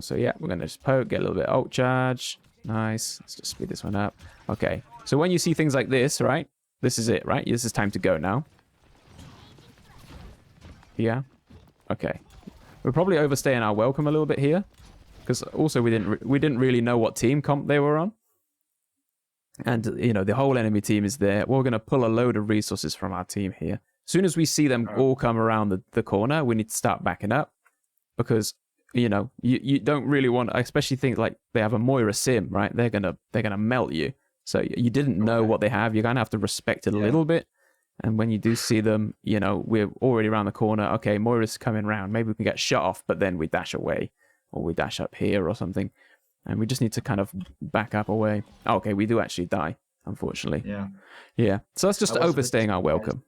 So yeah, we're going to just poke, get a little bit of ult charge. Nice. Let's just speed this one up. Okay. So when you see things like this, right? This is it, right? This is time to go now. Yeah. Okay. We're probably overstaying our welcome a little bit here, because also we didn't really know what team comp they were on, and you know the whole enemy team is there. We're going to pull a load of resources from our team here. As soon as we see them all come around the corner, we need to start backing up, because you know you don't really want, especially things like they have a Moira sim, right? They're gonna melt you. So you didn't know what they have. You're gonna have to respect it a little bit. And when you do see them, you know, we're already around the corner. Okay, Moira's coming round. Maybe we can get shut off, but then we dash away, or we dash up here or something. And we just need to kind of back up away. Oh, okay, we do actually die, unfortunately. Yeah. So that's just overstaying our welcome.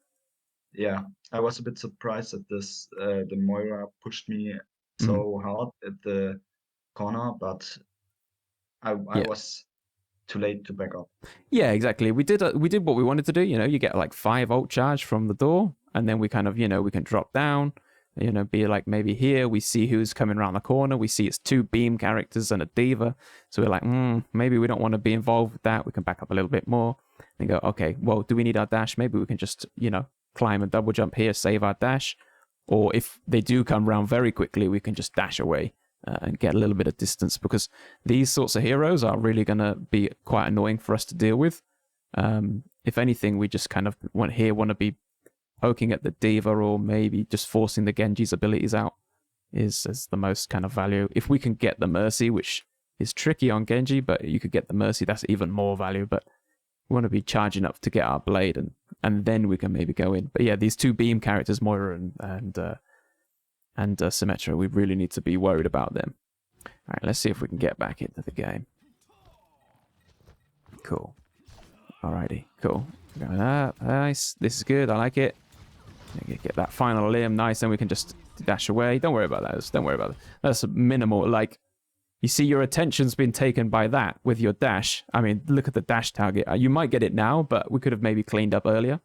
Yeah, I was a bit surprised that the Moira pushed me so hard at the corner, but I was too late to back up. Yeah, exactly. We did what we wanted to do. You know, you get like 5 ult charge from the door, and then we kind of, you know, we can drop down. You know, be like maybe here we see who's coming around the corner. We see it's 2 beam characters and a diva. So we're like, maybe we don't want to be involved with that. We can back up a little bit more and go, okay, well, do we need our dash? Maybe we can just, you know, climb and double jump here, save our dash. Or if they do come around very quickly, we can just dash away and get a little bit of distance, because these sorts of heroes are really going to be quite annoying for us to deal with. If anything, we just kind of want to be poking at the diva, or maybe just forcing the Genji's abilities out is the most kind of value. If we can get the Mercy, which is tricky on Genji, but you could get the Mercy, that's even more value. But we want to be charging up to get our blade, and then we can maybe go in. But yeah, these 2 beam characters, Moira and Symmetra, we really need to be worried about them. All right, let's see if we can get back into the game. Cool. Alrighty, cool. Going up, nice. This is good. I like it. Get that final limb, nice. Then we can just dash away. Don't worry about those. Don't worry about it. That's minimal. Like, you see, your attention's been taken by that with your dash. I mean, look at the dash target. You might get it now, but we could have maybe cleaned up earlier.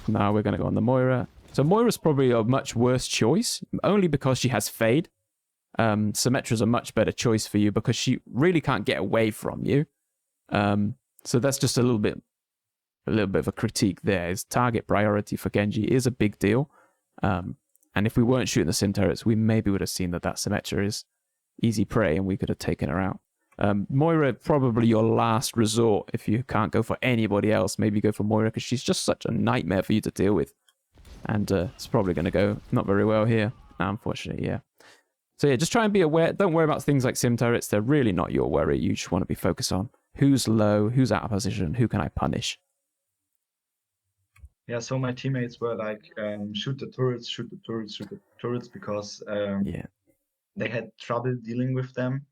Now we're going to go on the Moira. So Moira's probably a much worse choice, only because she has Fade. Symmetra's a much better choice for you because she really can't get away from you. So that's just a little bit of a critique there. Is target priority for Genji is a big deal. And if we weren't shooting the sim turrets, we maybe would have seen that Symmetra is easy prey and we could have taken her out. Moira, probably your last resort. If you can't go for anybody else, maybe go for Moira, because she's just such a nightmare for you to deal with. And it's probably going to go not very well here, unfortunately, yeah. So yeah, just try and be aware. Don't worry about things like sim turrets. They're really not your worry. You just want to be focused on who's low, who's out of position, who can I punish. Yeah, so my teammates were like, shoot the turrets, shoot the turrets, shoot the turrets, because they had trouble dealing with them.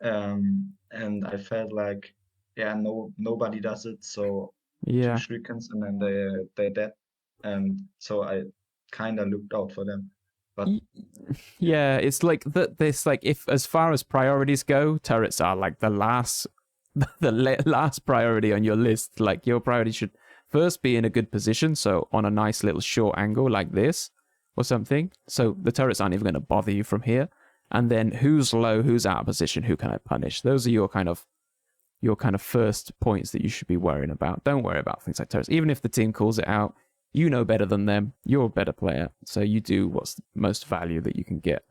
And I felt like, nobody does it, so 2 shurikens and then they're dead. And so I kind of looked out for them. But yeah, it's like this. Like, if as far as priorities go, turrets are like the last priority on your list. Like, your priority should first be in a good position, so on a nice little short angle like this or something. So the turrets aren't even going to bother you from here. And then who's low, who's out of position, who can I punish? Those are your kind of first points that you should be worrying about. Don't worry about things like turrets. Even if the team calls it out, you know better than them. You're a better player, so you do what's the most value that you can get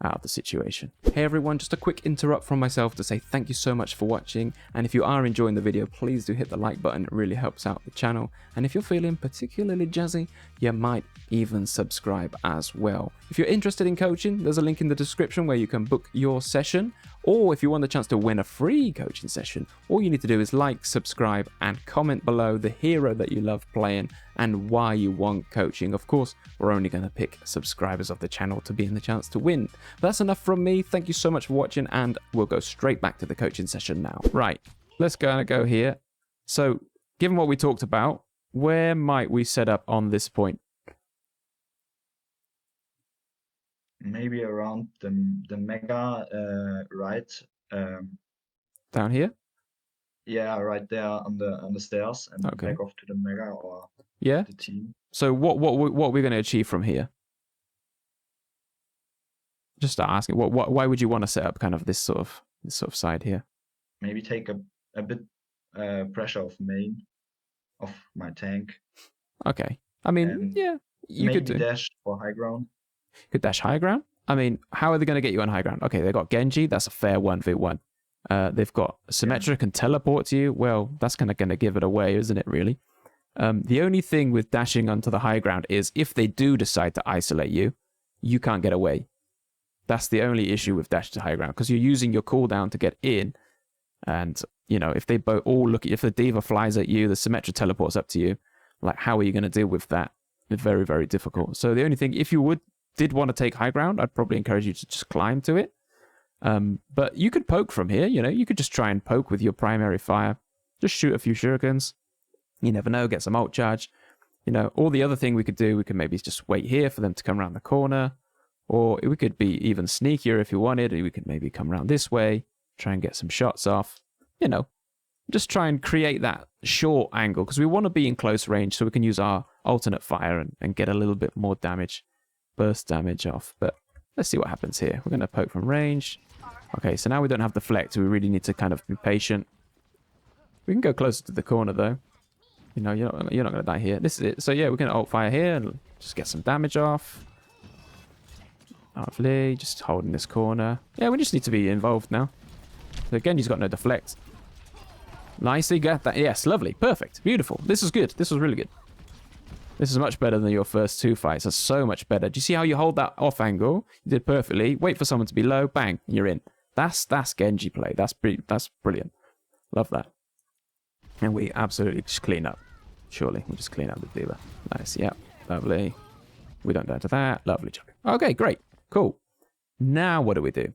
out of the situation. Hey everyone, just a quick interrupt from myself to say thank you so much for watching, and if you are enjoying the video, please do hit the like button. It really helps out the channel, and if you're feeling particularly jazzy, you might even subscribe as well. If you're interested in coaching, there's a link in the description where you can book your session, or if you want the chance to win a free coaching session, all you need to do is like, subscribe, and comment below the hero that you love playing and why you want coaching. Of course, we're only going to pick subscribers of the channel to be in the chance to win. That's enough from me. Thank you so much for watching, and we'll go straight back to the coaching session now. Right, let's go here. So, given what we talked about, where might we set up on this point? Maybe around the mega, right? Down here? Yeah, right there on the stairs, and back off to the mega or the team. So what are we going to achieve from here? Just asking, why would you want to set up kind of this sort of side here? Maybe take a bit pressure of main of my tank. Okay. I mean, And yeah, you could maybe do. dash for high ground. Could dash high ground. I mean, how are they going to get you on high ground? Okay, they got Genji. That's a fair 1v1. They've got Symmetra can teleport to you. Well, that's kind of going to give it away, isn't it, really? The only thing with dashing onto the high ground is if they do decide to isolate you, you can't get away. That's the only issue with dash to high ground, because you're using your cooldown to get in. And, you know, if they both all look, if the D.Va flies at you, the Symmetra teleports up to you, like, how are you going to deal with that? It's very, very difficult. So the only thing, if you did want to take high ground, I'd probably encourage you to just climb to it. But you could poke from here, you know, you could just try and poke with your primary fire. Just shoot a few shurikens. You never know, get some ult charge. You know, all the other thing we could do, we could maybe just wait here for them to come around the corner. Or we could be even sneakier if you wanted. We could maybe come around this way, try and get some shots off. You know, just try and create that short angle, because we want to be in close range so we can use our alternate fire and get a little bit more damage, burst damage off. But let's see what happens here. We're going to poke from range. Okay, so now we don't have the flex. We really need to kind of be patient. We can go closer to the corner, though. You know, you're not going to die here. This is it. So, yeah, we're going to ult fire here and just get some damage off. Lovely. Just holding this corner. Yeah, we just need to be involved now. So, again, he's got no deflect. Nicely got that. Yes, lovely. Perfect. Beautiful. This is good. This was really good. This is much better than your first two fights. That's so much better. Do you see how you hold that off angle? You did perfectly. Wait for someone to be low. Bang. You're in. That's Genji play. That's brilliant. Love that. And we absolutely just clean up. Surely. We'll just clean up the D.Va. Nice. Yep. Lovely. We don't die to that. Lovely job. Okay, great. Cool. Now what do we do?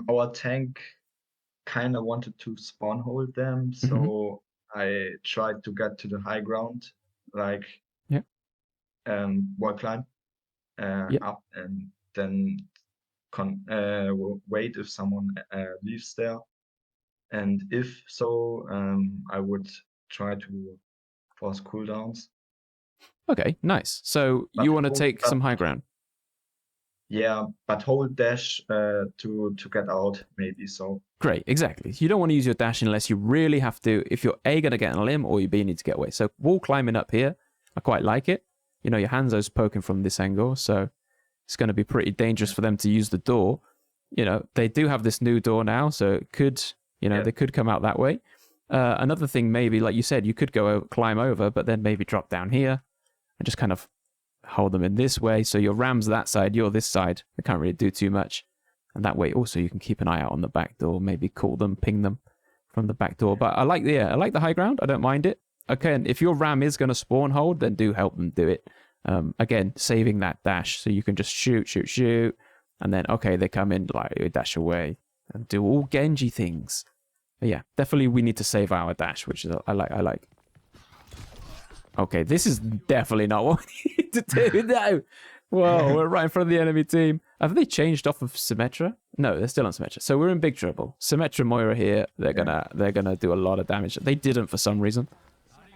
Our tank kind of wanted to spawn hold them, so I tried to get to the high ground, like wall climb up, and then wait if someone leaves there, and if so, I would try to force cooldowns. Okay, nice. So you want to take some high ground? Yeah, but hold dash to get out, maybe so. Great, exactly. You don't want to use your dash unless you really have to, if you're A, going to get on a limb, or you B, need to get away. So wall climbing up here, I quite like it. You know, your Hanzo's poking from this angle, so it's going to be pretty dangerous for them to use the door. You know, they do have this new door now, so it could, you know, they could come out that way. Another thing, maybe, like you said, you could go climb over, but then maybe drop down here and just kind of hold them in this way. So your Ram's that side, you're this side. They can't really do too much. And that way also you can keep an eye out on the back door, maybe call them, ping them from the back door. But I like the high ground. I don't mind it. Okay, and if your Ram is going to spawn hold, then do help them do it. Again, saving that dash so you can just shoot. And then, okay, they come in, like, dash away and do all Genji things. But yeah, definitely we need to save our dash, which is I like. Okay, this is definitely not what we need to do. No. Whoa, we're right in front of the enemy team. Have they changed off of Symmetra? No, they're still on Symmetra. So we're in big trouble. Symmetra Moira here, they're gonna do a lot of damage. They didn't for some reason.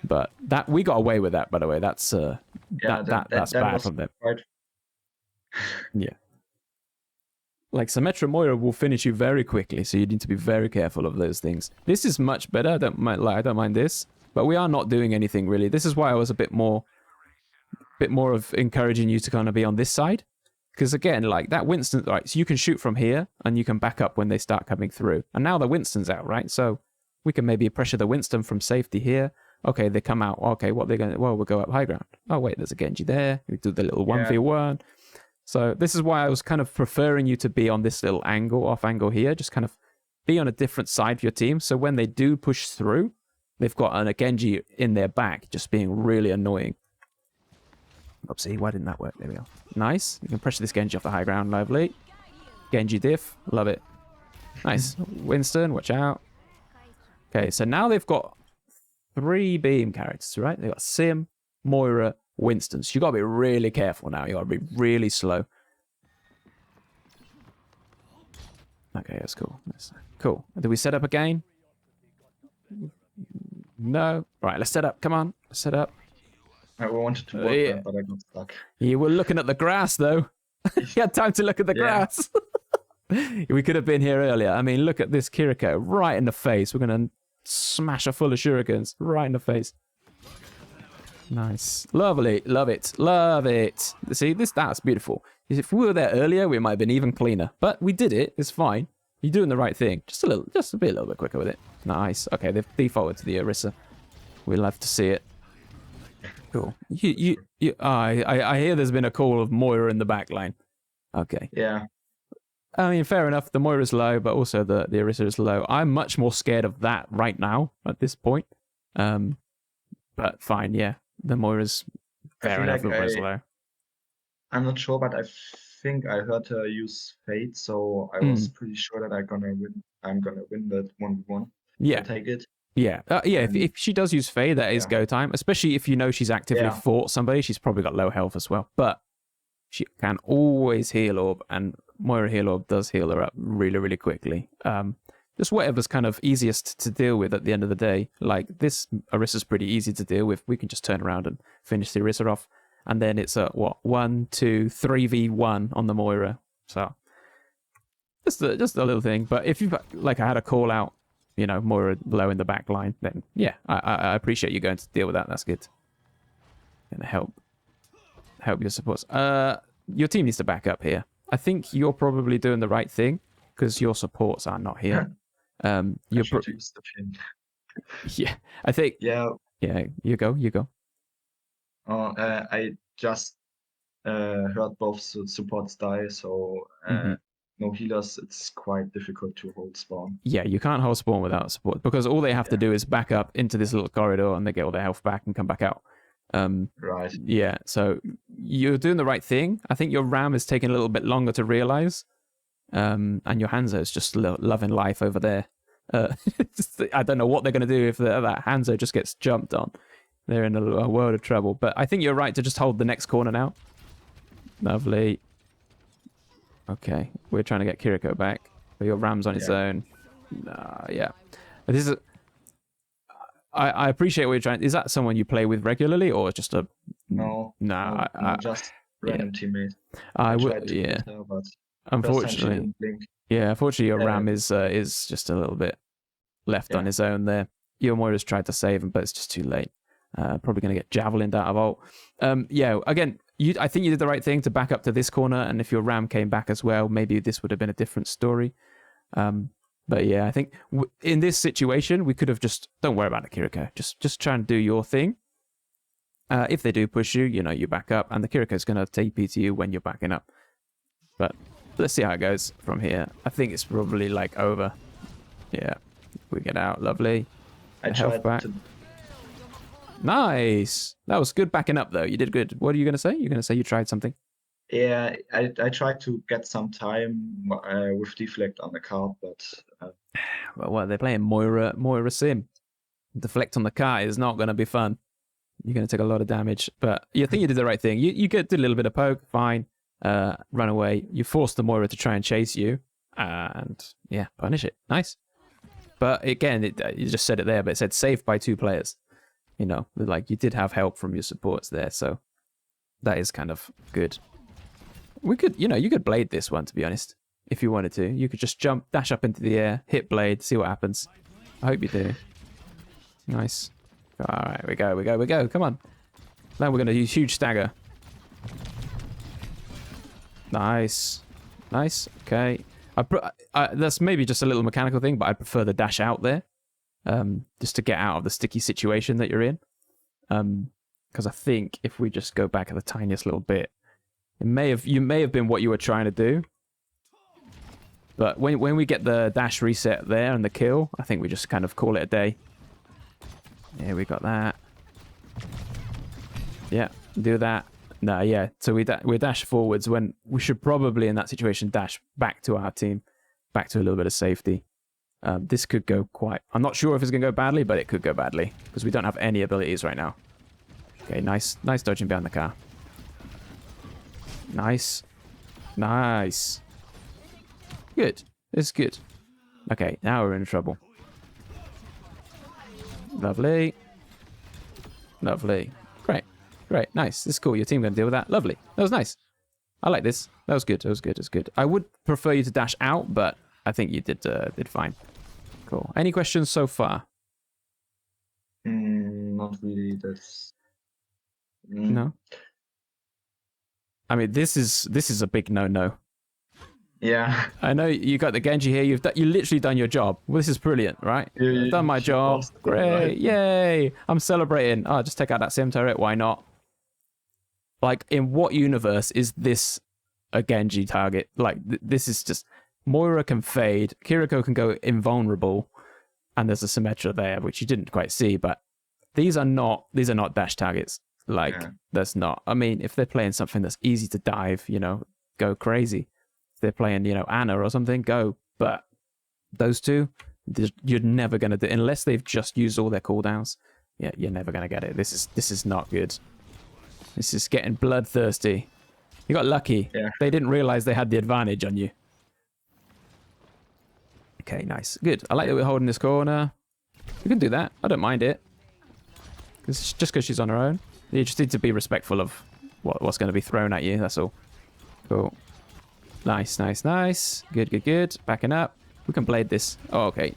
But that we got away with that, by the way. That's that's bad from them. Right. Yeah. Like Symmetra Moira will finish you very quickly, so you need to be very careful of those things. This is much better. I don't mind this. But we are not doing anything really. This is why I was a bit more of encouraging you to kind of be on this side. Because again, like that Winston, right, so you can shoot from here and you can back up when they start coming through. And now the Winston's out, right? So we can maybe pressure the Winston from safety here. Okay, they come out. Okay, what they're going to, well, we'll go up high ground. Oh, wait, there's a Genji there. We do the little 1v1. So this is why I was kind of preferring you to be on this little angle, off angle here. Just kind of be on a different side of your team. So when they do push through, they've got a Genji in their back, just being really annoying. Oopsie, why didn't that work? There we go. Nice. You can pressure this Genji off the high ground. Lovely. Genji diff. Love it. Nice. Winston, watch out. Okay, so now they've got 3 beam characters, right? They've got Sim, Moira, Winston. So you've got to be really careful now. You've got to be really slow. Okay, that's cool. That's cool. Do we set up again? No. Right, let's set up. Come on. Let's set up. I wanted to walk Yeah. that, but I got stuck. You were looking at the grass, though. You had time to look at the Yeah. grass. We could have been here earlier. I mean, look at this Kiriko right in the face. We're going to smash her full of shurikens right in the face. Nice. Lovely. Love it. Love it. See, that's beautiful. If we were there earlier, we might have been even cleaner. But we did it. It's fine. You're doing the right thing. Just be a little bit quicker with it. Nice. Okay, they've defaulted to the Orisa. We'll have to see it. Cool. I hear there's been a call of Moira in the back line. Okay. Yeah. I mean, fair enough. The Moira's low, but also the Orisa is low. I'm much more scared of that right now at this point. But fine, yeah. The Moira's fair enough. The Moira's low. I'm not sure, but I think I heard her use Fate, so I was pretty sure that I'm gonna win that 1v1. Yeah. I take it. Yeah. If she does use Fade, that is go time. Especially if you know she's actively fought somebody. She's probably got low health as well. But she can always heal orb, and Moira heal orb does heal her up really, really quickly. Just whatever's kind of easiest to deal with at the end of the day. Like, this Orisa's pretty easy to deal with. We can just turn around and finish the Orisa off. And then it's a, 1, 2, 3v1 on the Moira. So, just a little thing. But if you've, like, I had a call out, you know, Moira low in the back line, then, yeah, I appreciate you going to deal with that. That's good. Gonna help your supports. Your team needs to back up here. I think you're probably doing the right thing, because your supports are not here. You're use the pin. Yeah, I think. Yeah. Yeah, you go. I just heard both supports die, so no healers. It's quite difficult to hold spawn. Yeah, you can't hold spawn without support, because all they have to do is back up into this little corridor, and they get all their health back and come back out. Right. Yeah, so you're doing the right thing. I think your Ram is taking a little bit longer to realize, and your Hanzo is just loving life over there. I don't know what they're going to do if that Hanzo just gets jumped on. They're in a world of trouble. But I think you're right to just hold the next corner now. Lovely. Okay, we're trying to get Kiriko back. But your Ram's on its own. Yeah. This is. I appreciate what you're trying. Is that someone you play with regularly, or just a? No, just random teammate. I would, yeah. But unfortunately, unfortunately, your Ram is just a little bit left on his own there. Your Moira's tried to save him, but it's just too late. Probably going to get javelined out of ult. Again, I think you did the right thing to back up to this corner, and if your Ram came back as well, maybe this would have been a different story. But yeah, I think in this situation, we could have just, don't worry about the Kiriko. Just try and do your thing. If they do push you, you know, you back up, and the Kiriko's going to TP to you when you're backing up. But let's see how it goes from here. I think it's probably like over. Yeah, we get out. Lovely. I tried back. Nice. That was good backing up, though. You did good. What are you going to say? You're going to say you tried something? Yeah, I tried to get some time with deflect on the card, but well, they're playing Moira Sim. Deflect on the cart is not going to be fun. You're going to take a lot of damage, but you think you did the right thing. You did a little bit of poke, fine. Run away. You forced the Moira to try and chase you, and yeah, punish it. Nice. But again, you just said it there, but it said saved by 2 players. You know, like you did have help from your supports there, so that is kind of good. We could, you could blade this one, to be honest, if you wanted to. You could just jump, dash up into the air, hit blade, see what happens. I hope you do. Nice. All right, we go. Come on. Now we're going to use huge stagger. Nice. Okay. That's maybe just a little mechanical thing, but I prefer the dash out there, just to get out of the sticky situation that you're in. Because I think if we just go back the tiniest little bit, you may have been what you were trying to do. But when we get the dash reset there and the kill, I think we just kind of call it a day. Yeah, we got that. Yeah, do that. No, yeah. So we dash forwards when we should probably in that situation dash back to our team, back to a little bit of safety. This could go quite. I'm not sure if it's gonna go badly, but it could go badly because we don't have any abilities right now. Okay, nice dodging behind the car. Nice. Good. It's good. Okay, now we're in trouble. Lovely. Great. Great, nice. This is cool. Your team going to deal with that. Lovely. That was nice. I like this. That was good. That was good. That was good. I would prefer you to dash out, but I think you did fine. Cool. Any questions so far? Not really. That's No. I mean, this is a big no-no. Yeah. I know you got the Genji here. You literally done your job. Well, this is brilliant, right? I've done my job. Great. Right? Yay. I'm celebrating. Oh, just take out that sim turret. Why not? Like, in what universe is this a Genji target? Like, this is just... Moira can fade. Kiriko can go invulnerable. And there's a Symmetra there, which you didn't quite see. But these are not dash targets. Like, that's not... I mean, if they're playing something that's easy to dive, you know, go crazy. They're playing, you know, Anna or something, go. But those two, you're never going to do, unless they've just used all their cooldowns. Yeah, you're never going to get it. This is not good. This is getting bloodthirsty. You got lucky. Yeah. They didn't realize they had the advantage on you. Okay, nice. Good. I like that we're holding this corner. We can do that. I don't mind it. It's just because she's on her own. You just need to be respectful of what's going to be thrown at you. That's all. Cool. Nice, nice, nice. Good, good, good. Backing up. We can blade this. Oh, okay.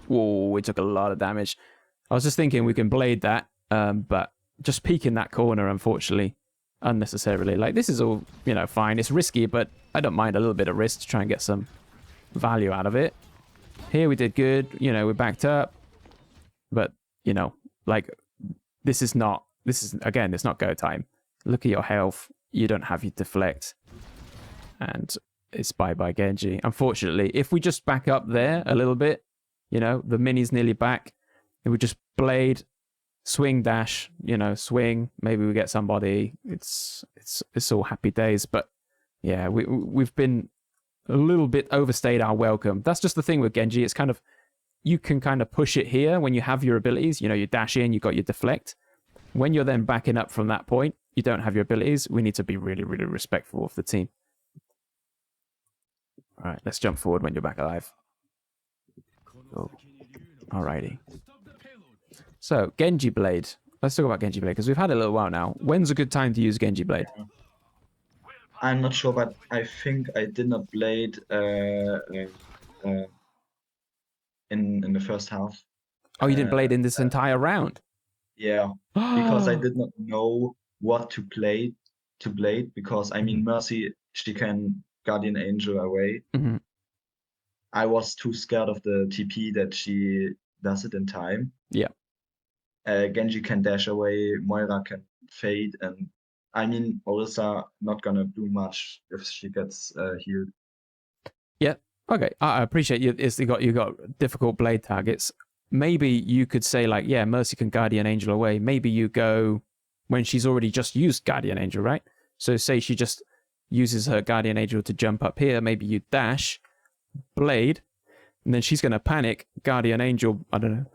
Whoa, we took a lot of damage. I was just thinking we can blade that, but just peeking that corner, unfortunately, unnecessarily. Like, this is all, you know, fine. It's risky, but I don't mind a little bit of risk to try and get some value out of it. Here we did good. You know, we backed up. But, you know, like, again, it's not go time. Look at your health. You don't have your deflect. And it's bye-bye Genji. Unfortunately, if we just back up there a little bit, you know, the mini's nearly back. If we just blade, swing, dash, you know, swing, maybe we get somebody. It's all happy days. But yeah, we've been a little bit overstayed our welcome. That's just the thing with Genji. It's kind of, you can kind of push it here when you have your abilities. You know, you dash in, you got your deflect. When you're then backing up from that point, you don't have your abilities. We need to be really, really respectful of the team. All right, let's jump forward when you're back alive. Cool. Alrighty. So, Genji Blade. Let's talk about Genji Blade, because we've had it a little while now. When's a good time to use Genji Blade? I'm not sure, but I think I did not blade in the first half. Oh, you didn't blade in this entire round? Yeah, because I did not know what to blade, because, I mean, Mercy, she can Guardian Angel away. Mm-hmm. I was too scared of the TP that she does it in time. Yeah. Genji can dash away, Moira can fade, and I mean, Orisa not gonna do much if she gets healed. Yeah. Okay. I appreciate you. You got difficult blade targets. Maybe you could say, like, yeah, Mercy can Guardian Angel away. Maybe you go when she's already just used Guardian Angel, right? So say she just uses her Guardian Angel to jump up here. Maybe you dash, blade, and then she's going to panic, Guardian Angel, I don't know,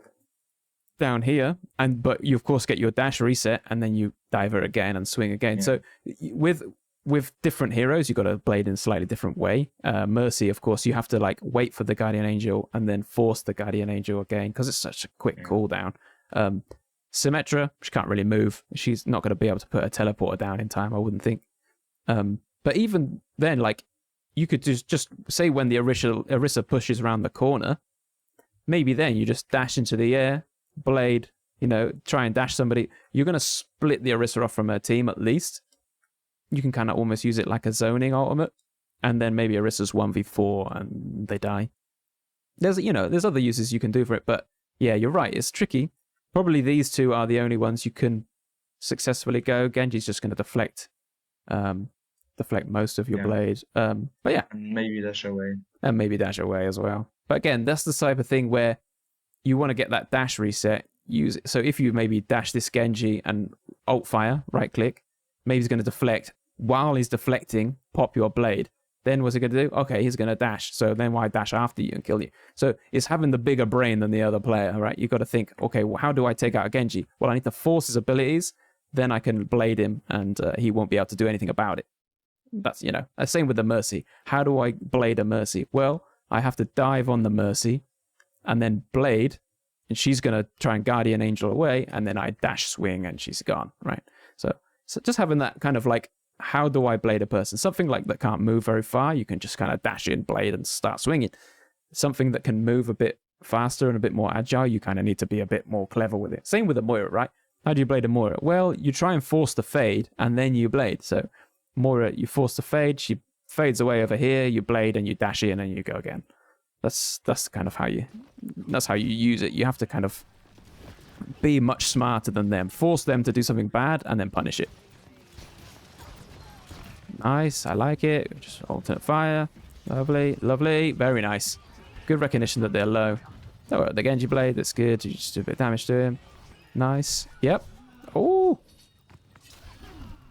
down here. But you, of course, get your dash reset, and then you dive her again and swing again. Yeah. So with different heroes, you've got to blade in a slightly different way. Mercy, of course, you have to like wait for the Guardian Angel and then force the Guardian Angel again because it's such a quick cooldown. Symmetra, she can't really move. She's not going to be able to put a teleporter down in time, I wouldn't think. But even then, like, you could just say when the Orisa pushes around the corner, maybe then you just dash into the air, blade, you know, try and dash somebody. You're going to split the Orisa off from her team at least. You can kind of almost use it like a zoning ultimate, and then maybe Orisa's 1v4 and they die. There's other uses you can do for it, but yeah, you're right, it's tricky. Probably these two are the only ones you can successfully go. Genji's just going to deflect most of your blade. But yeah. And maybe dash away. And maybe dash away as well. But again, that's the type of thing where you want to get that dash reset. Use it. So if you maybe dash this Genji and alt fire, right click, maybe he's going to deflect. While he's deflecting, pop your blade. Then what's he going to do? Okay, he's going to dash. So then why dash after you and kill you? So it's having the bigger brain than the other player, right? You've got to think, okay, well, how do I take out a Genji? Well, I need to force his abilities. Then I can blade him and he won't be able to do anything about it. That's, same with the Mercy. How do I blade a Mercy? Well, I have to dive on the Mercy and then blade, and she's going to try and Guardian Angel away, and then I dash swing and she's gone, right? So So just having that kind of like, how do I blade a person? Something like that can't move very far. You can just kind of dash in, blade, and start swinging. Something that can move a bit faster and a bit more agile, you kind of need to be a bit more clever with it. Same with a Moira, right? How do you blade a Moira? Well, you try and force the fade, and then you blade. So Moira, you force the fade, she fades away over here, you blade, and you dash in, and you go again. That's kind of how you use it. You have to kind of be much smarter than them. Force them to do something bad, and then punish it. Nice, I like it. Just alternate fire. Lovely, lovely, very nice. Good recognition that they're low. Oh, the Genji blade, that's good. You just do a bit of damage to him. Nice. Yep. Oh.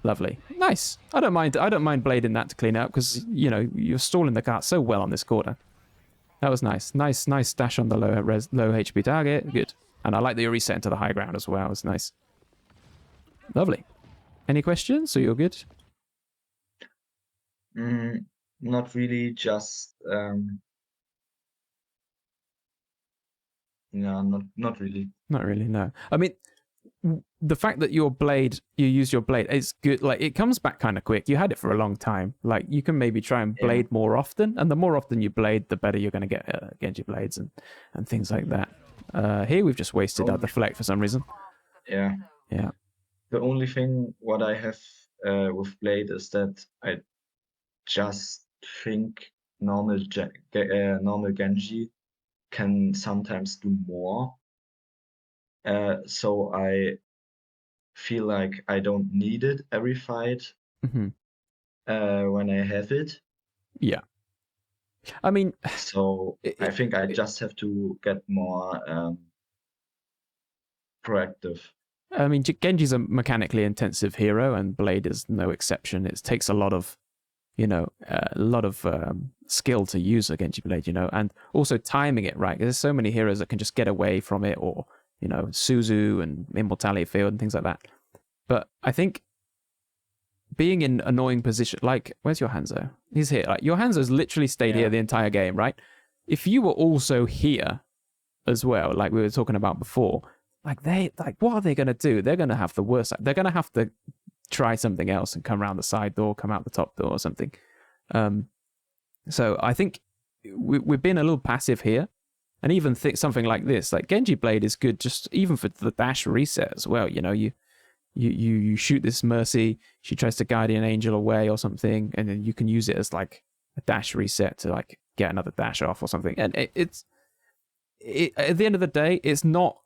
Lovely. Nice. I don't mind blading that to clean up because, you know, you're stalling the cart so well on this corner. That was nice. Nice dash on the low HP target. Good. And I like that you're resetting to the high ground as well. It was nice. Lovely. Any questions? So you're good? Not really, just no, not really. Not really, no. I mean, the fact that you use your blade, it's good. Like, it comes back kind of quick. You had it for a long time. Like, you can maybe try and blade more often, and the more often you blade, the better you're going to get Genji blades and things like that. Here we've just wasted our deflect for some reason. Yeah. Yeah. The only thing what I have with blade is that I just think normal Genji can sometimes do more. So I feel like I don't need it every fight when I have it. Yeah. I mean, so I think I just have to get more proactive. I mean, Genji's a mechanically intensive hero, and Blade is no exception. It takes a lot of, skill to use a Genji Blade, and also timing it right. There's so many heroes that can just get away from it, or, Suzu and Immortality Field and things like that. But I think being in annoying position, like, where's your Hanzo? He's here. Like, your Hanzo's literally stayed here the entire game, right? If you were also here as well, like we were talking about before, what are they going to do? They're going to have the worst. They're going to have to try something else and come around the side door, come out the top door or something. So I think we've been a little passive here. And even something like this, like Genji Blade is good just even for the dash reset as well. You shoot this Mercy, she tries to Guardian Angel away or something, and then you can use it as like a dash reset to like get another dash off or something. And it's at the end of the day, it's not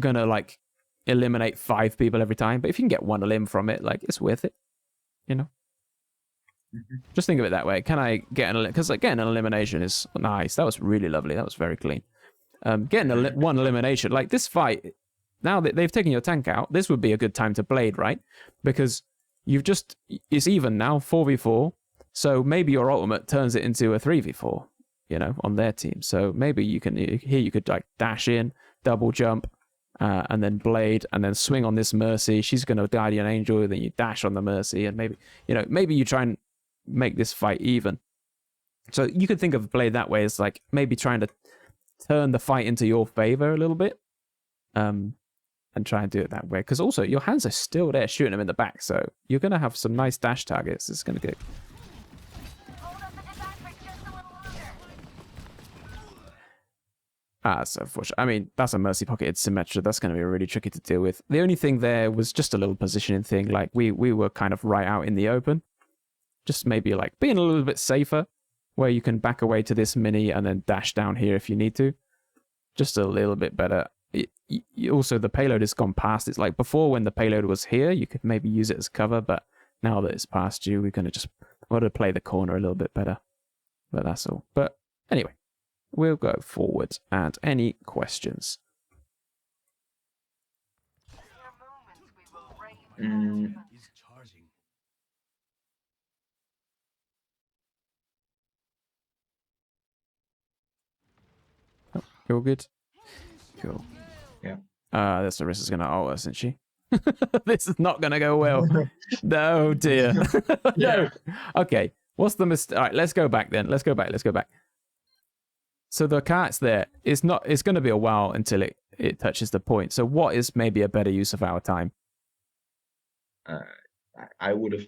gonna like eliminate 5 people every time, but if you can get 1 elim from it, like, it's worth it, Just think of it that way. Can I get because again, an elimination is nice. That was really lovely. That was very clean. Getting 1 elimination, like this fight, now that they've taken your tank out, this would be a good time to blade, right? Because it's even now, 4v4, so maybe your ultimate turns it into a 3v4, on their team. So maybe you could like dash in, double jump, and then blade, and then swing on this Mercy. She's going to Guardian Angel, then you dash on the Mercy, and maybe you try and make this fight even. So you could think of blade that way as like maybe trying to turn the fight into your favor a little bit, and try and do it that way. Because also your hands are still there shooting them in the back, so you're going to have some nice dash targets. It's going to go. So unfortunate. I mean, that's a Mercy pocketed Symmetra. That's going to be really tricky to deal with. The only thing there was just a little positioning thing. Like we were kind of right out in the open. Just maybe like being a little bit safer, where you can back away to this mini and then dash down here if you need to. Just a little bit better. Also, the payload has gone past. It's like before when the payload was here, you could maybe use it as cover, but now that it's past you, we're going to just want to play the corner a little bit better. But that's all. But anyway, we'll go forward. And any questions? You're good? Cool. Yeah. This Sarissa's going to ult us, isn't she? This is not going to go well. No, dear. No. Okay. What's the mistake? All right, let's go back then. Let's go back. So the cart's there. It's going to be a while until it touches the point. So what is maybe a better use of our time? I would have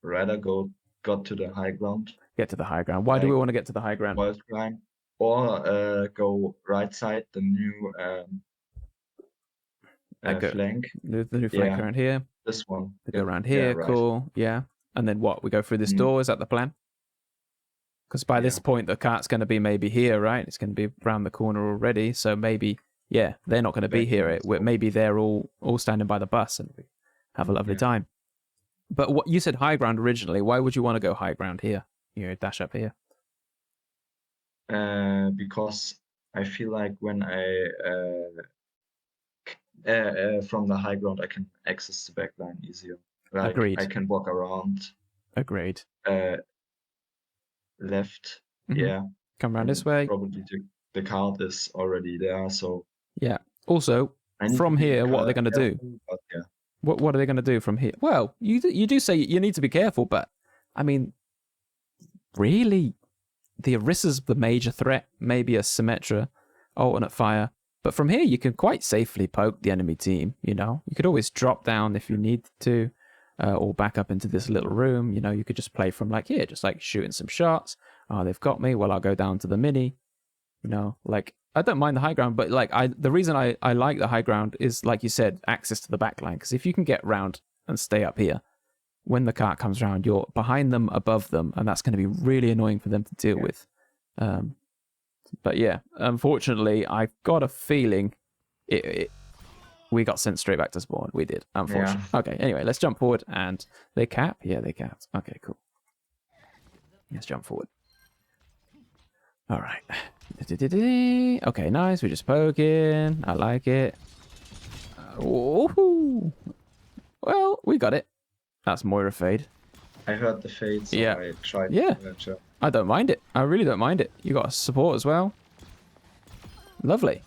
rather got to the high ground, Get to the high ground. Why do we like want to get to the high ground? wild climb, or go right side, the new flank. The new flank around here. This one. We go around here. Right. Cool. Yeah. And then what? We go through this door. Is that the plan? Because by this point, the cart's going to be maybe here, right? It's going to be around the corner already. So maybe, yeah, they're not going to be here. Maybe they're all standing by the bus and we have a lovely time. But what you said high ground originally. Why would you want to go high ground here? You know, dash up here. Because I feel like when I from the high ground I can access the backline easier. Like Agreed. I can walk around. Agreed. Left. Mm-hmm. Yeah. Come around this way. Probably the card is already there. So yeah. Also, from here, what are they going to do? But yeah. What are they going to do from here? Well, you do say you need to be careful, but I mean, really, the Orissa's the major threat. Maybe a Symmetra, alternate fire. But from here, you can quite safely poke the enemy team, you know? You could always drop down if you need to, or back up into this little room. You know, you could just play from like here, just like shooting some shots. Oh, they've got me. Well, I'll go down to the mini. You know, like, I don't mind the high ground, but like, the reason I like the high ground is, like you said, access to the backline. Because if you can get round and stay up here, when the cart comes around, you're behind them, above them, and that's going to be really annoying for them to deal with. But yeah, unfortunately, I've got a feeling we got sent straight back to spawn. We did, unfortunately. Yeah. Okay, anyway, let's jump forward. And they cap? Yeah, they capped. Okay, cool. Let's jump forward. All right. Okay, nice. We're just poking. I like it. Woohoo! Well, we got it. That's Moira fade. I heard the fade, so yeah. I tried to I don't mind it. I really don't mind it. You got support as well. Lovely.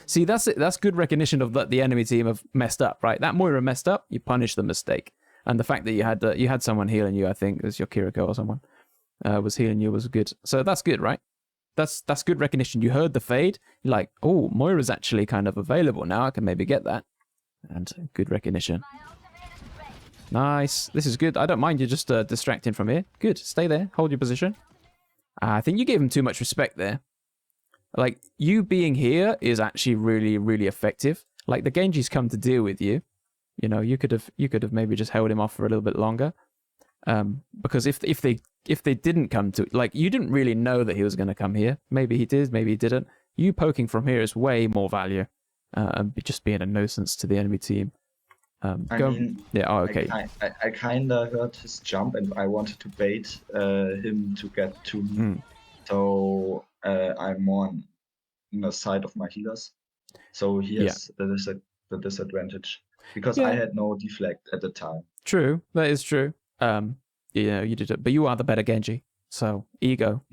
See, that's it. That's good recognition of that the enemy team have messed up, right? That Moira messed up. You punish the mistake, and the fact that you had someone healing you, I think, it was your Kiriko or someone was healing you was good. So that's good, right? That's good recognition. You heard the fade. You're like, oh, Moira's actually kind of available now. I can maybe get that, and good recognition. Nice. This is good. I don't mind you just distracting from here. Good. Stay there. Hold your position. I think you gave him too much respect there. Like, you being here is actually really, really effective. Like, the Genji's come to deal with you. You know, you could have maybe just held him off for a little bit longer. Because if they didn't come to, like, you didn't really know that he was going to come here. Maybe he did, maybe he didn't. You poking from here is way more value. And just being a nuisance to the enemy team. I mean, yeah. Oh, okay. I kind of heard his jump, and I wanted to bait him to get to me. So I'm more on the side of my healers. So he has the disadvantage because I had no deflect at the time. True, that is true. Yeah, you did it, but you are the better Genji. So ego.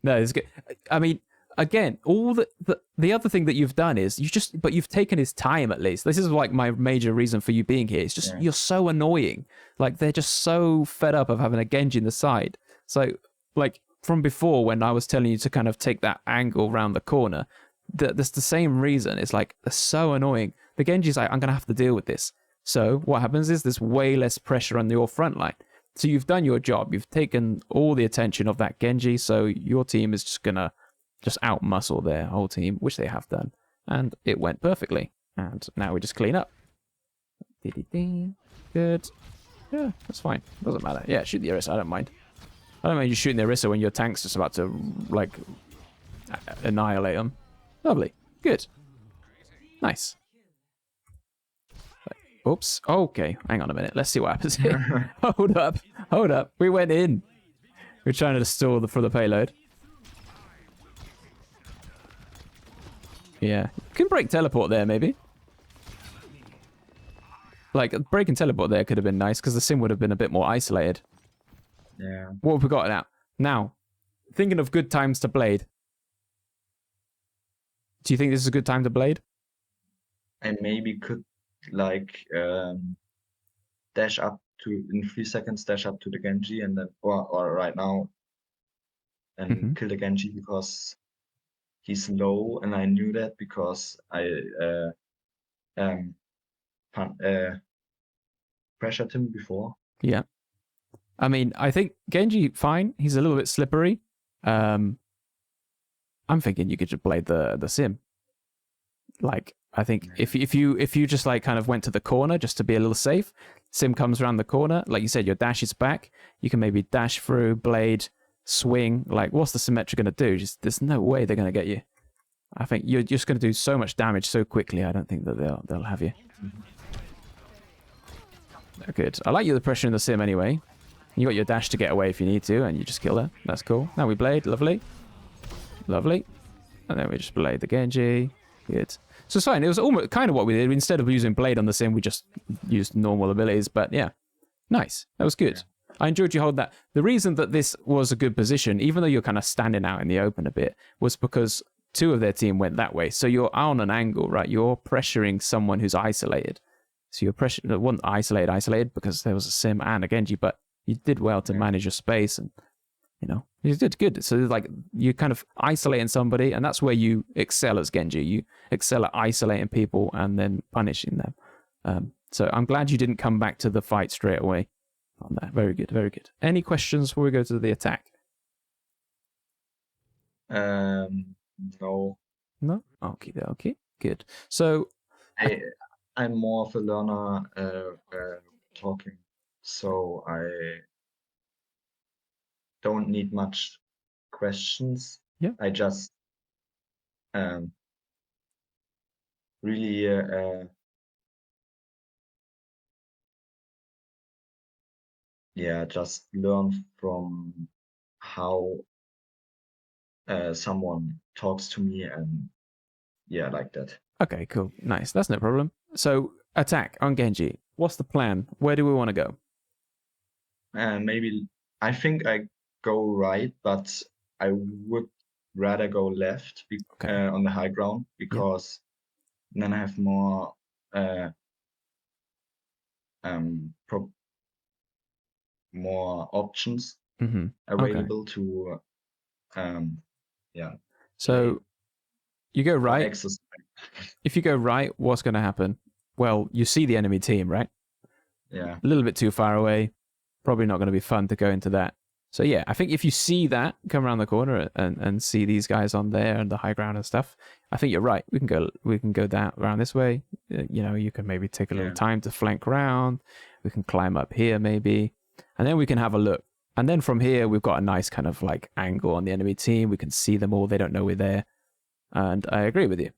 No, it's good. I mean, again, all the other thing that you've done is you've taken his time at least. This is like my major reason for you being here. It's just you're so annoying. Like, they're just so fed up of having a Genji in the side. So, like, from before when I was telling you to kind of take that angle around the corner, that's the same reason. It's like, they're so annoying. The Genji's like, I'm gonna have to deal with this. So what happens is there's way less pressure on your front line. So you've done your job. You've taken all the attention of that Genji. So your team is just gonna outmuscle their whole team, which they have done. And it went perfectly. And now we just clean up. Good. Yeah, that's fine. Doesn't matter. Yeah, shoot the Orisa. I don't mind. I don't mind you shooting the Orisa when your tank's just about to, like, annihilate them. Lovely. Good. Nice. Oops. Okay. Hang on a minute. Let's see what happens here. Hold up. Hold up. We went in. We're trying to stall for the payload. Yeah. You can break teleport there, maybe. Like, breaking teleport there could have been nice, because the sim would have been a bit more isolated. Yeah. What have we got now? Now, thinking of good times to blade. Do you think this is a good time to blade? I maybe could, like, dash up to, in 3 seconds, dash up to the Genji, and then, or right now, and kill the Genji, because he's low, and I knew that because I pressured him before. Yeah. I mean, I think Genji, fine. He's a little bit slippery. I'm thinking you could just play the sim. Like, I think if you just like kind of went to the corner just to be a little safe, sim comes around the corner. Like you said, your dash is back. You can maybe dash through, blade, swing. Like, what's the Symmetra going to do? Just there's no way they're going to get you. I think you're just going to do so much damage so quickly. I don't think that they'll have you. Good. I like you the pressure in the sim anyway. You got your dash to get away if you need to, and you just kill her. That's cool. Now we blade. Lovely. Lovely. And then we just blade the Genji. Good. So it's fine. It was almost kind of what we did. Instead of using blade on the sim, we just used normal abilities. But yeah, nice. That was good. Yeah. I enjoyed you hold that. The reason that this was a good position, even though you're kind of standing out in the open a bit, was because two of their team went that way. So you're on an angle, right? You're pressuring someone who's isolated. So you're pressuring, it wasn't isolated because there was a sim and a Genji, but you did well to manage your space and, you know, you did good. So like you're kind of isolating somebody, and that's where you excel as Genji. You excel at isolating people and then punishing them. So I'm glad you didn't come back to the fight straight away on that. Very good, very good. Any questions before we go to the attack? No. No? Okay. Good. So I'm more of a learner talking, so I don't need much questions. Yeah. I just really just learn from how someone talks to me, and like that. Okay, cool. Nice. That's no problem. So, attack on Genji. What's the plan? Where do we want to go? Maybe, I think I go right, but I would rather go left on the high ground, because then I have more more options available to So you go right. If you go right, what's going to happen? Well, you see the enemy team, right? Yeah. A little bit too far away. Probably not going to be fun to go into that. So yeah, I think if you see that, come around the corner and see these guys on there and the high ground and stuff, I think you're right. We can go down around this way. You know, you can maybe take a little time to flank around. We can climb up here maybe, and then we can have a look. And then from here, we've got a nice kind of like angle on the enemy team. We can see them all. They don't know we're there. And I agree with you.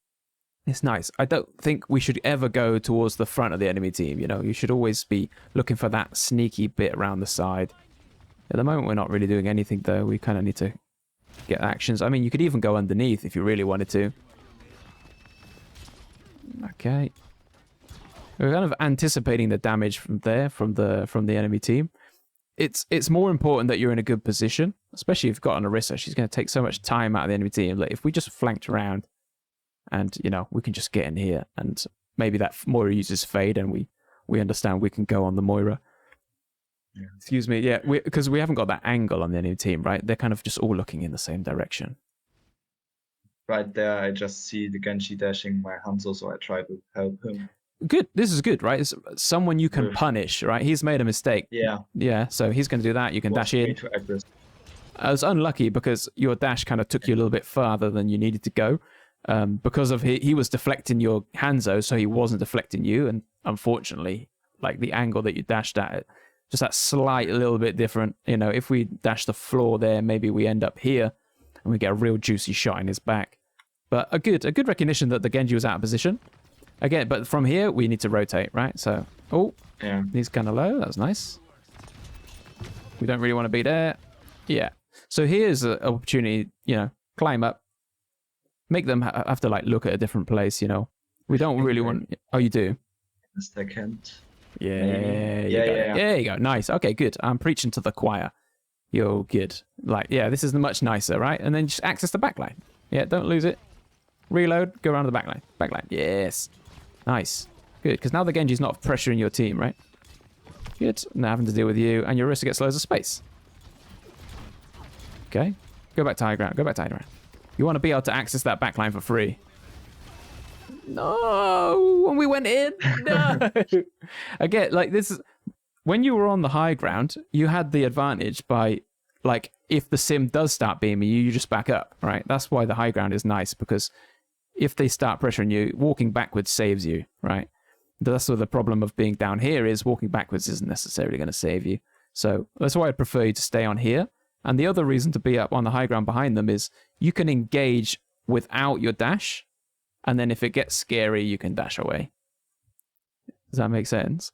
It's nice. I don't think we should ever go towards the front of the enemy team. You know, you should always be looking for that sneaky bit around the side. At the moment, we're not really doing anything, though. We kind of need to get actions. I mean, you could even go underneath if you really wanted to. Okay. We're kind of anticipating the damage from there, from the enemy team. It's more important that you're in a good position, especially if you've got an Orisa. She's going to take so much time out of the enemy team. Like, if we just flanked around and, you know, we can just get in here, and maybe that Moira uses Fade and we understand we can go on the Moira. Yeah. Excuse me, yeah, because we haven't got that angle on the enemy team, right? They're kind of just all looking in the same direction. Right there, I just see the Genji dashing my Hanzo, so I try to help him. Good, this is good, right? It's someone you can punish, right? He's made a mistake. Yeah, so he's going to do that. You can dash in. I was unlucky because your dash kind of took you a little bit farther than you needed to go. Because of he was deflecting your Hanzo, so he wasn't deflecting you, and unfortunately, like the angle that you dashed at it, just that slight little bit different. You know, if we dash the floor there, maybe we end up here and we get a real juicy shot in his back. But a good recognition that the Genji was out of position. Again, but from here, we need to rotate, right? So, he's kind of low. That's nice. We don't really want to be there. Yeah. So here's an opportunity, you know, climb up. Make them have to, like, look at a different place, you know. We don't really want... Oh, you do? Second. Yeah. There you go. Nice. Okay, good. I'm preaching to the choir. You're good. Like, yeah, this is much nicer, right? And then just access the backline. Yeah, don't lose it. Reload, go around to the backline. Backline. Yes. Nice. Good, because now the Genji's not pressuring your team, right? Good. Not having to deal with you, and your Orisa gets loads of space. Okay. Go back to high ground. Go back to high ground. You want to be able to access that backline for free. No, when we went in, no. Again, like this is when you were on the high ground, you had the advantage by, like, if the sim does start beaming you, you just back up, right? That's why the high ground is nice, because if they start pressuring you, walking backwards saves you, right? That's sort of the problem of being down here, is walking backwards isn't necessarily going to save you. So that's why I'd prefer you to stay on here. And the other reason to be up on the high ground behind them is you can engage without your dash, and then if it gets scary, you can dash away. Does that make sense?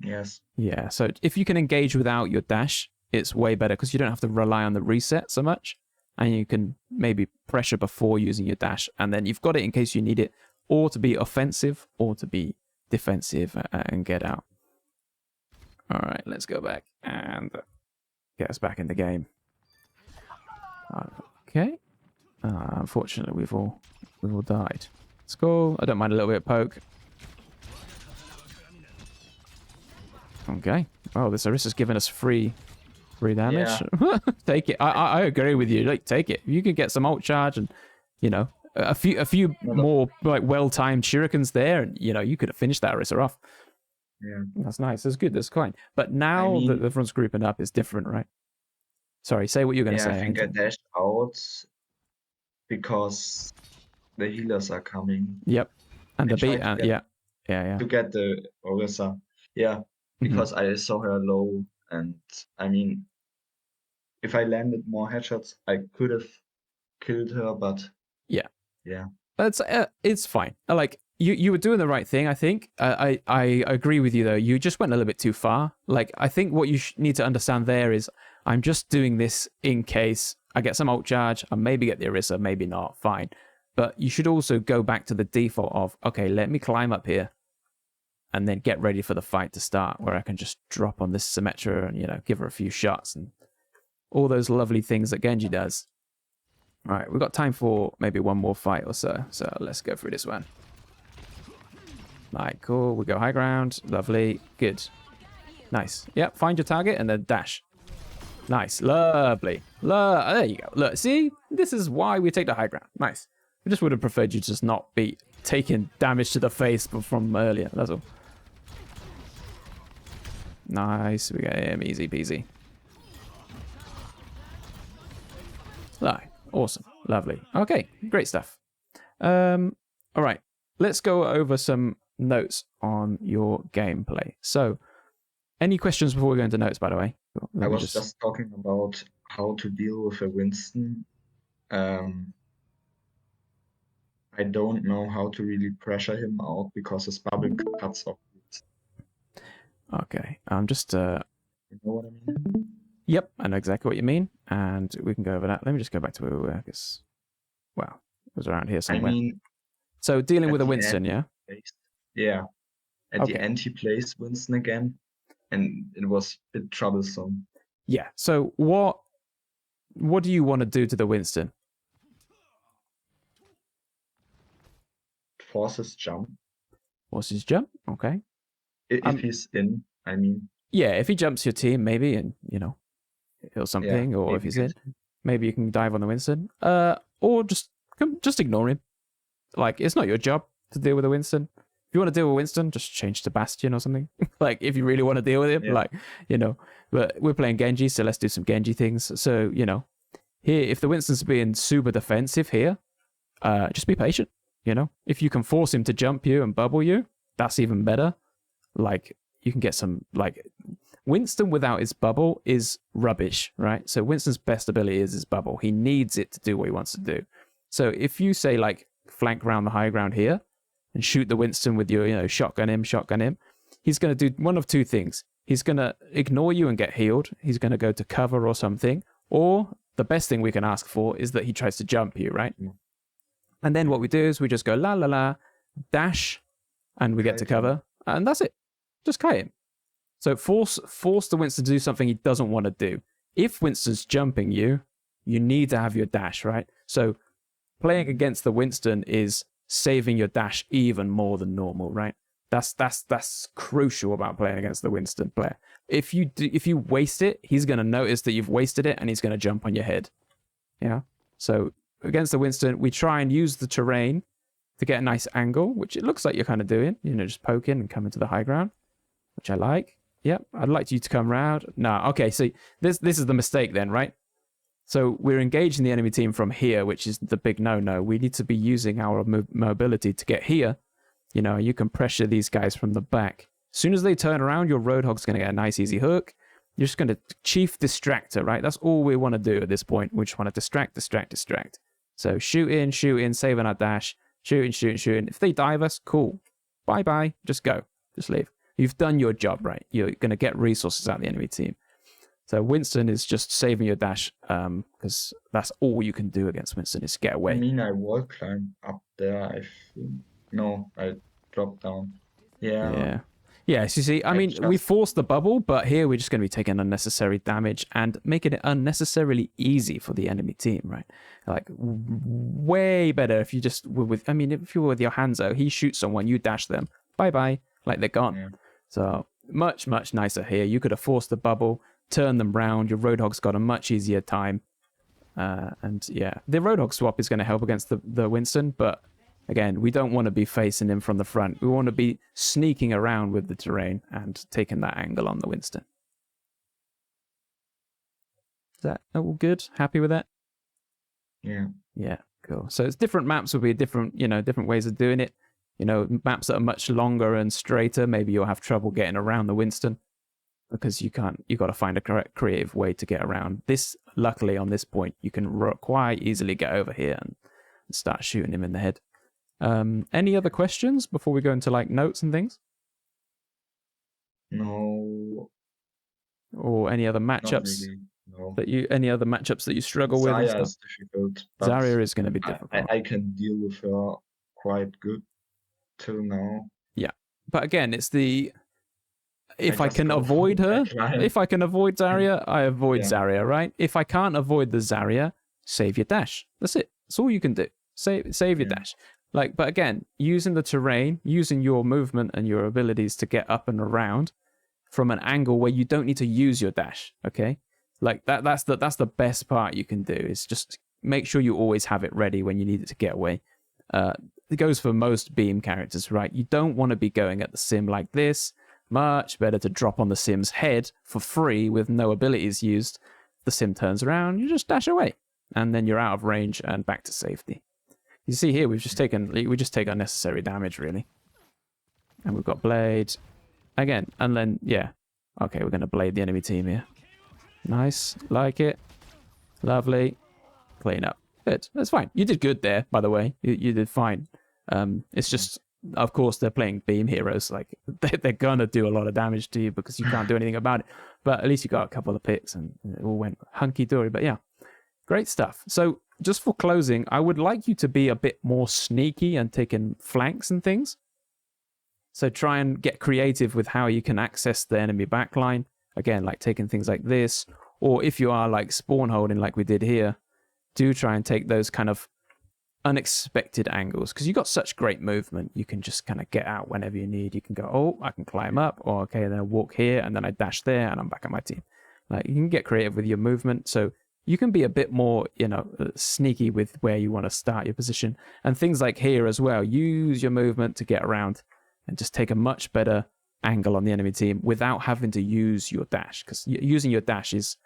Yes. Yeah, so if you can engage without your dash, it's way better, because you don't have to rely on the reset so much, and you can maybe pressure before using your dash, and then you've got it in case you need it, or to be offensive, or to be defensive and get out. All right, let's go back and get us back in the game. Okay. Unfortunately, we've all died. Let's go. I don't mind a little bit of poke. Okay. Oh, this Orisa's giving us free damage. Yeah. Take it. I agree with you. Like, take it. You can get some ult charge and, you know, a few more like well-timed shurikens there, and you know you could have finished that Orisa off. Yeah, that's nice. That's good. That's kind. But now that the front's grouping up, is different, right? Sorry, say what you're going to say. I think I dashed out because the healers are coming. Yep, and the beat. Yeah. To get the Orisa. Yeah, because I saw her low, and I mean, if I landed more headshots, I could have killed her, but yeah, it's fine. Like you were doing the right thing, I think. I agree with you though. You just went a little bit too far. Like, I think what you need to understand there is, I'm just doing this in case I get some ult charge. I maybe get the Orisa, maybe not. Fine, but you should also go back to the default of, okay, let me climb up here, and then get ready for the fight to start, where I can just drop on this Symmetra and, you know, give her a few shots and all those lovely things that Genji does. All right, we've got time for maybe one more fight or so. So let's go through this one. All right, cool. We go high ground. Lovely. Good. Nice. Yep, find your target and then dash. Nice. Lovely. There you go. Look, see? This is why we take the high ground. Nice. We just would have preferred you just not be taking damage to the face from earlier. That's all. Nice. We got him. Easy peasy. Right. Awesome. Lovely. Okay. Great stuff. All right. Let's go over some notes on your gameplay. So, any questions before we go into notes, by the way? I was just talking about how to deal with a Winston. I don't know how to really pressure him out because his bubble cuts off. Okay. I'm just... You know what I mean? Yep, I know exactly what you mean, and we can go over that. Let me just go back to where we were, because, well, it was around here somewhere. I mean, so dealing with a Winston, yeah? Yeah. At the end, he plays Winston again, and it was a bit troublesome. Yeah, so what do you want to do to the Winston? Force his jump. Force his jump? Okay. If he's in, I mean. Yeah, if he jumps your team, maybe, and, you know, or something, or if he's in, maybe you can dive on the Winston, or just ignore him. Like, it's not your job to deal with a Winston. If you want to deal with Winston, just change to Bastion or something. Like, if you really want to deal with him, like, you know. But we're playing Genji, so let's do some Genji things. So, you know, here, if the Winston's being super defensive here, just be patient, you know. If you can force him to jump you and bubble you, that's even better. Like, you can get some, like, Winston without his bubble is rubbish, right? So Winston's best ability is his bubble. He needs it to do what he wants to do. So if you say, like, flank around the high ground here and shoot the Winston with your, you know, shotgun him, he's going to do one of two things. He's going to ignore you and get healed. He's going to go to cover or something. Or the best thing we can ask for is that he tries to jump you, right? Yeah. And then what we do is we just go la la la, dash, and we get to cover. And that's it. Just kite him. So force the Winston to do something he doesn't want to do. If Winston's jumping you, you need to have your dash, right? So playing against the Winston is saving your dash even more than normal, right? That's crucial about playing against the Winston player. If you waste it, he's going to notice that you've wasted it, and he's going to jump on your head. Yeah. So against the Winston, we try and use the terrain to get a nice angle, which it looks like you're kind of doing. You know, just poking and coming to the high ground. which I like. Yep, I'd like you to come round. No, okay, see, this is the mistake then, right? So we're engaging the enemy team from here, which is the big no-no. We need to be using our mobility to get here. You know, you can pressure these guys from the back. As soon as they turn around, your Roadhog's going to get a nice, easy hook. You're just going to chief distractor, right? That's all we want to do at this point. We just want to distract, distract, distract. So shoot in, save on our dash. Shooting. If they dive us, cool. Bye-bye. Just go. Just leave. You've done your job, right? You're going to get resources out of the enemy team. So Winston is just saving your dash, because that's all you can do against Winston is get away. I mean, I wall climb up there, I think. No, I dropped down. Yeah. Yes, you see, I mean, we forced the bubble, but here we're just going to be taking unnecessary damage and making it unnecessarily easy for the enemy team, right? Like, way better if you just were with, I mean, if you were with your Hanzo, he shoots someone, you dash them, bye-bye, like they're gone. Yeah. So, much nicer here. You could have forced the bubble, turn them round, your Roadhog's got a much easier time. And yeah, the Roadhog swap is going to help against the Winston, but again, we don't want to be facing him from the front. We want to be sneaking around with the terrain and taking that angle on the Winston. Is that all good? Happy with that? Yeah. Yeah, cool. So it's different maps will be different, different ways of doing it. Maps that are much longer and straighter, maybe you'll have trouble getting around the Winston because you got to find a correct creative way to get around. This, luckily on this point, you can quite easily get over here and start shooting him in the head. Any other questions before we go into like notes and things? No. Or any other matchups any other matchups that you struggle with? Zarya is difficult. Zarya is going to be difficult. I can deal with her quite good till now. Yeah, but again, it's if I can avoid her, if I can avoid Zarya, I avoid Zarya, right? If I can't avoid the Zarya, save your dash. That's it. That's all you can do. Save your dash. But again, using the terrain, using your movement and your abilities to get up and around from an angle where you don't need to use your dash, okay? That's the best part you can do, is just make sure you always have it ready when you need it to get away. It goes for most beam characters, right? You don't want to be going at the sim like this. Much better to drop on the sim's head for free with no abilities used. The sim turns around, you just dash away, and then you're out of range and back to safety. You see here, we just take unnecessary damage, really. And we've got Blade. Again, and then, yeah. Okay, we're going to Blade the enemy team here. Nice. Like it. Lovely. Clean up. Good. That's fine. You did good there, by the way. You did fine. It's just, of course, they're playing beam heroes. Like, they're going to do a lot of damage to you because you can't do anything about it. But at least you got a couple of picks and it all went hunky-dory. But yeah, great stuff. So, just for closing, I would like you to be a bit more sneaky and taking flanks and things. So try and get creative with how you can access the enemy backline. Again, like taking things like this. Or if you are like spawn holding like we did here, do try and take those kind of unexpected angles. Because you've got such great movement, you can just kind of get out whenever you need. You can go, oh, I can climb up. Or okay, then I walk here and then I dash there and I'm back at my team. Like you can get creative with your movement. So you can be a bit more, sneaky with where you want to start your position. And things like here as well. Use your movement to get around and just take a much better angle on the enemy team without having to use your dash. Because using your dash is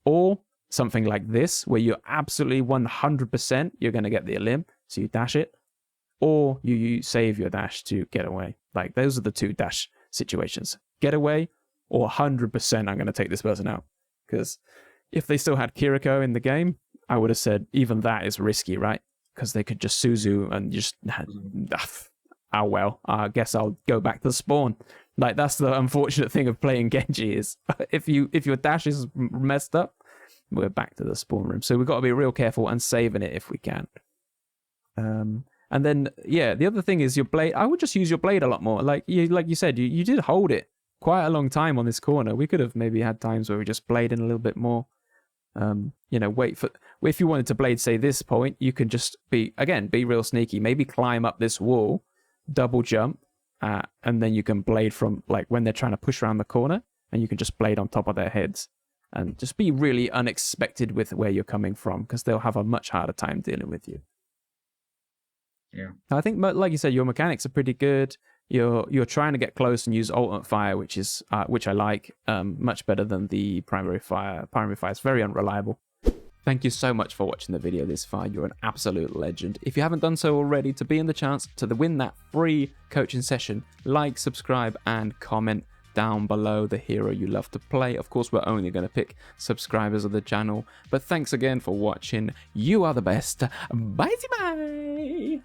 or something like this, where you're absolutely 100% you're going to get the elim, so you dash it, or you save your dash to get away. Like, those are the two dash situations. Get away, or 100% I'm going to take this person out. Because if they still had Kiriko in the game, I would have said even that is risky, right? Because they could just Suzu and just, oh well, I guess I'll go back to the spawn. Like, that's the unfortunate thing of playing Genji is if your dash is messed up, we're back to the spawn room. So we've got to be real careful and saving it if we can. And then, yeah, the other thing is your blade. I would just use your blade a lot more. Like you said, you did hold it quite a long time on this corner. We could have maybe had times where we just bladed a little bit more. Wait for, if you wanted to blade, say, this point, you can just be real sneaky. Maybe climb up this wall, double jump, and then you can blade from, like, when they're trying to push around the corner, and you can just blade on top of their heads. And just be really unexpected with where you're coming from, because they'll have a much harder time dealing with you. Yeah. I think, like you said, your mechanics are pretty good. you're trying to get close and use ultimate fire, which I like much better than the primary fire. Primary fire is very unreliable. Thank you so much for watching the video this far. You're an absolute legend. If you haven't done so already, to be in the chance to win that free coaching session, like, subscribe, and comment down below the hero you love to play. Of course, we're only going to pick subscribers of the channel. But thanks again for watching. You are the best. Bye-bye.